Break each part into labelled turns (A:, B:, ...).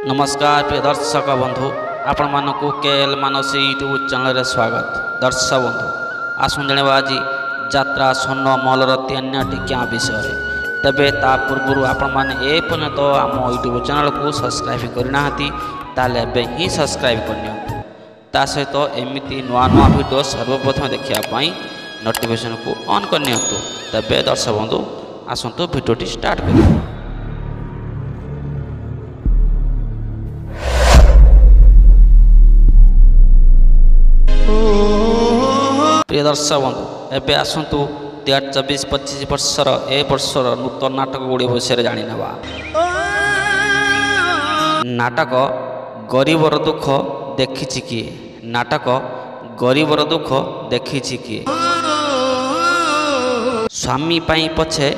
A: नमस्कार प्रिय दर्शक बंधु आपण मानकु केएल मानसी यूट्यूब चैनल रे स्वागत। दर्शक बंधु आसुन जानिबा आज यात्रा स्वर्ण महलर 3टी क्या विषय तेबे ता पूर्व आपण माने ए पर्यंत आम यूट्यूब चैनल को सब्सक्राइब करना ताले एबे ही सब्सक्राइब करनियो ता सहित एमिति नुआ नुआ वीडियो सर्वप्रथम देखिया पई नोटिफिकेशन को ऑन करनियो। तेबे दर्शक बंधु आसंतु वीडियोटी स्टार्ट करियो। प्रिय दर्शक बंधु एवं आसतु 2024-25 वर्षर ए वर्षर नूतन नाटक गुड़ी विषय जाणी नेबा। नाटक गरीबर दुख देखिछि किए। नाटक गरीबर दुख देखिछि किए। स्वामी पाई पछे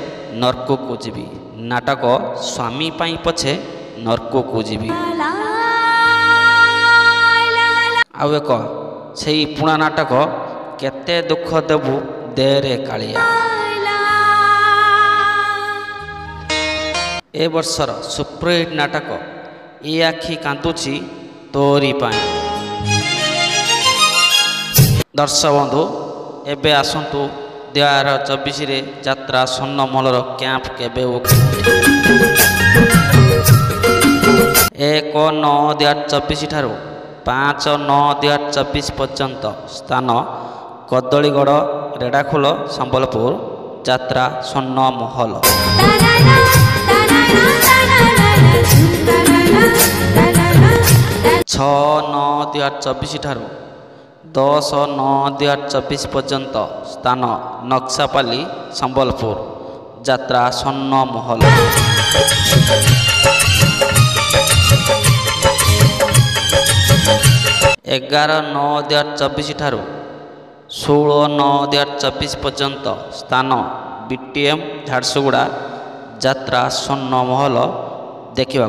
A: नरक को जीवी। नाटक स्वामी पाई पछे नरक को जीवी। आउ एक से पुणा नाटक केते दुख देबु देरे कालिया। ए वर्षर सुपरहिट नाटक ए आखि कांतुछि तोरी पाई। दर्शक बंधु एबे आसंतु 2024 रे यात्रा स्वर्ण महलर कैंप केबे 1/9/2024 ठारू 5/9/2024 पर्यंत स्थान कदलीगढ़ रेड़ाखोल संबलपुर यात्रा स्वर्ण महल। 6/9/2024 ठारू 10/9/2024 पर्यंत स्थान नक्सापाली संबलपुर यात्रा स्वर्ण महल। 11/9/2024 ठारू 16/9/2024 पर्यंत स्थान बीटीएम झारसुगुड़ा यात्रा स्वर्ण महल देखा।